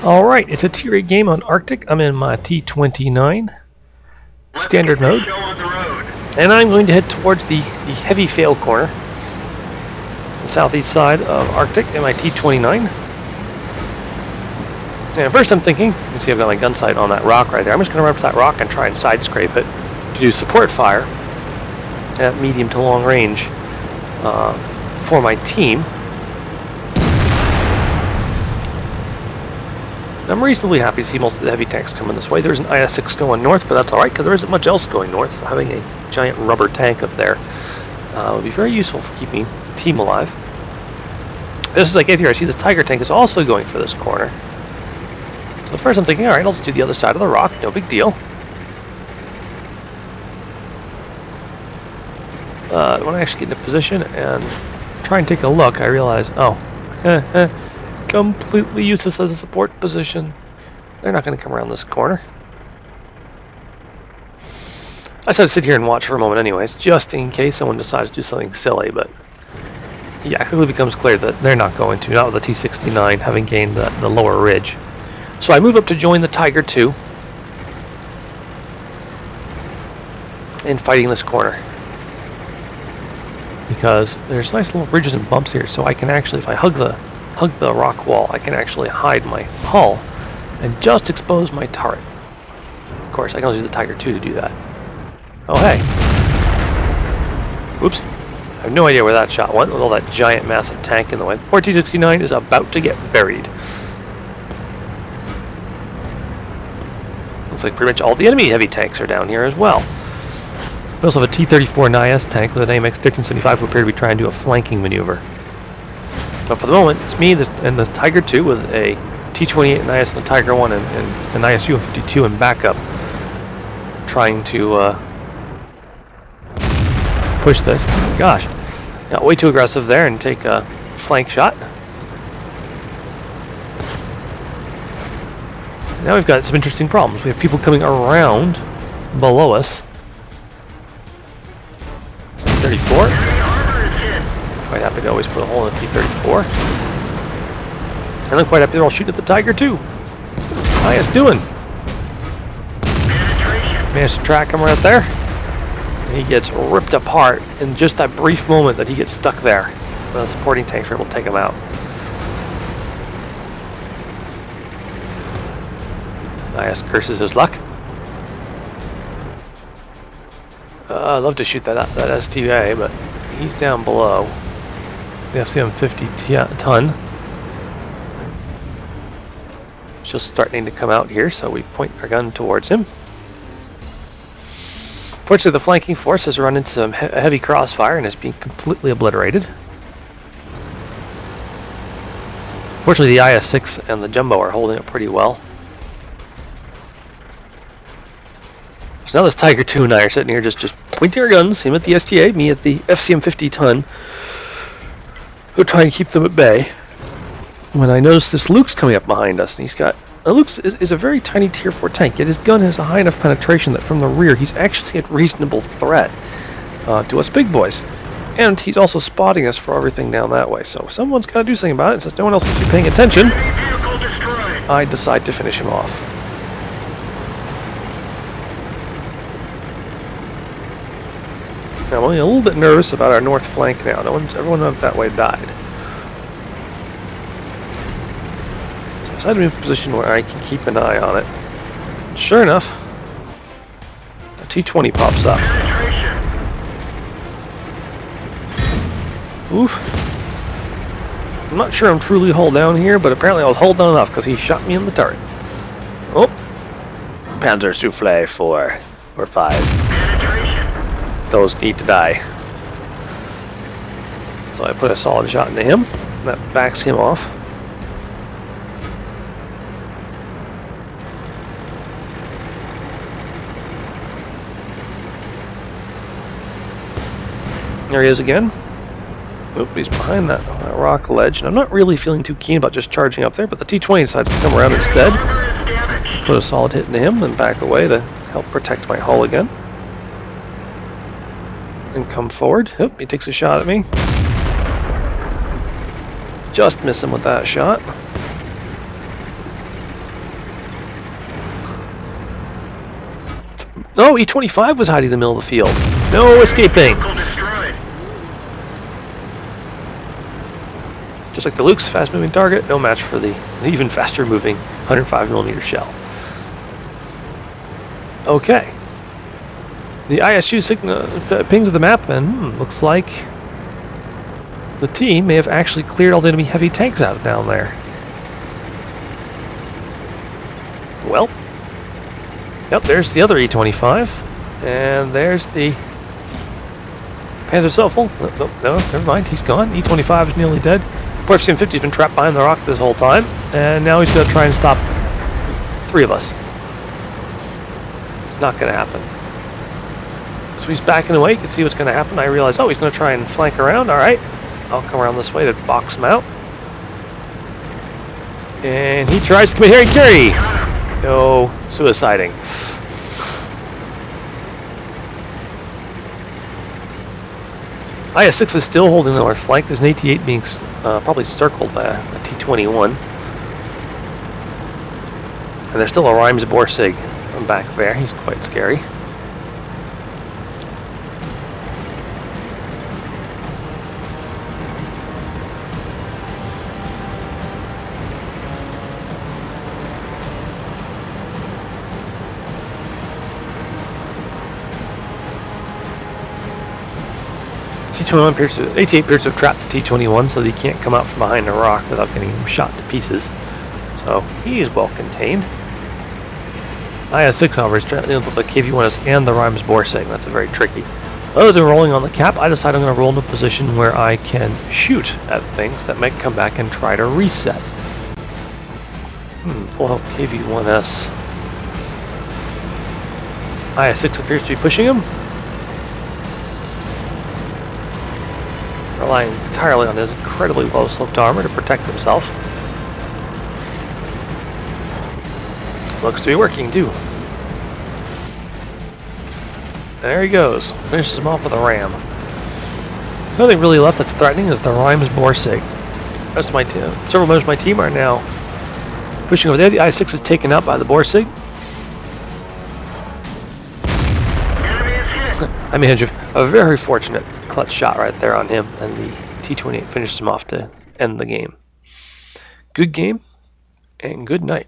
Alright, it's a tier 8 game on Arctic. I'm in my T29 standard mode. And I'm going to head towards the heavy fail corner, the southeast side of Arctic in my T29. And at first I'm thinking, you see I've got my gun sight on that rock right there. I'm just going to run up to that rock and try and side scrape it to do support fire at medium to long range for my team. I'm reasonably happy to see most of the heavy tanks coming this way. There's an IS-6 going north, but that's alright because there isn't much else going north, so having a giant rubber tank up there would be very useful for keeping the team alive. This is like here, I see this Tiger tank is also going for this corner. So first I'm thinking, alright, I'll just do the other side of the rock, no big deal. When I actually get into position and try and take a look, I realize, oh, completely useless as a support position. They're not going to come around this corner. I said to sit here and watch for a moment anyways, just in case someone decides to do something silly, but yeah, it quickly becomes clear that they're not going to, not with the T29 having gained the lower ridge. So I move up to join the Tiger 2 in fighting this corner. Because there's nice little ridges and bumps here, so I can actually, if I hug the rock wall, I can actually hide my hull and just expose my turret. Of course, I can only use the Tiger 2 to do that. Oh, hey. Whoops. I have no idea where that shot went with all that giant, massive tank in the way. The poor T29 is about to get buried. Looks like pretty much all the enemy heavy tanks are down here as well. We also have a T-34 NIS tank with an AMX 1375 who appear to be trying to do a flanking maneuver. But for the moment, it's me and the Tiger 2 with a T-28 NIS and a Tiger 1 and an ISU 52 in backup, trying to push this. Gosh, got way too aggressive there and take a flank shot. Now we've got some interesting problems. We have people coming around below us. It's T-34. Quite happy to always put a hole in the T-34. And I'm quite happy they're all shooting at the Tiger 2. What's this IS doing? Managed to track him right there. And he gets ripped apart in just that brief moment that he gets stuck there. The supporting tanks are able to take him out. IS curses his luck. I'd love to shoot that STA, but he's down below. The FCM 50 ton. It's just starting to come out here, so we point our gun towards him. Fortunately, the flanking force has run into some heavy crossfire and is being completely obliterated. Fortunately, the IS-6 and the Jumbo are holding it pretty well. So now this Tiger 2 and I are sitting here just pointing our guns, him at the STA, me at the FCM 50 ton. We're trying to keep them at bay. When I notice this Luke's coming up behind us, and he's got... Luke's is a very tiny tier 4 tank, yet his gun has a high enough penetration that from the rear he's actually a reasonable threat to us big boys. And he's also spotting us for everything down that way, so someone's got to do something about it, and since no one else seems to be paying attention, I decide to finish him off. Now, I'm only a little bit nervous about our north flank now. Everyone up that way died. So I decided to move to a position where I can keep an eye on it. And sure enough, a T-20 pops up. Oof. I'm not sure I'm truly hull down here, but apparently I was hull down enough because he shot me in the turret. Oh. Panzer Souffle 4 or 5. Those need to die. So I put a solid shot into him. That backs him off. There he is again. Oop, he's behind that rock ledge. And I'm not really feeling too keen about just charging up there, but the T-20 decides to come around instead. Put a solid hit into him and back away to help protect my hull again. And come forward. Oop, he takes a shot at me. Just miss him with that shot. Oh, E25 was hiding in the middle of the field. No escaping. Just like the Luke's fast-moving target, no match for the even faster-moving 105mm shell. Okay. The ISU signal pings the map, and looks like the team may have actually cleared all the enemy heavy tanks out down there. Well, yep, there's the other E25, and there's the Panzersoffel. No, never mind, he's gone. E25 is nearly dead. Poor FCM50 has been trapped behind the rock this whole time, and now he's going to try and stop 3 of us. It's not going to happen. So he's backing away. You can see what's going to happen. I realize, oh, he's going to try and flank around. All right, I'll come around this way to box him out. And he tries to commit Harry-Carry. No suiciding. IS-6 is still holding the north flank. There's an 88 being probably circled by a T29. And there's still a Reims Borsig back there. He's quite scary. T29 appears to, 88 appears to have trapped the T29 so that he can't come out from behind a rock without getting him shot to pieces. So he is well contained. IS-6, however, is dealing with the KV-1S and the Reims Borsig. That's a very tricky. Those are rolling on the cap. I decide I'm going to roll in a position where I can shoot at things that might come back and try to reset. Full health KV-1S. IS-6 appears to be pushing him. Relying entirely on his incredibly low-sloped armor to protect himself. Looks to be working, too. There he goes. Finishes him off with a ram. The only thing really left that's threatening is the Reims Borsig. The rest of my team, several members of my team are now pushing over there. The I-6 is taken out by the Borsig. I mean, a very fortunate clutch shot right there on him, and the T28 finishes him off to end the game. Good game, and good night.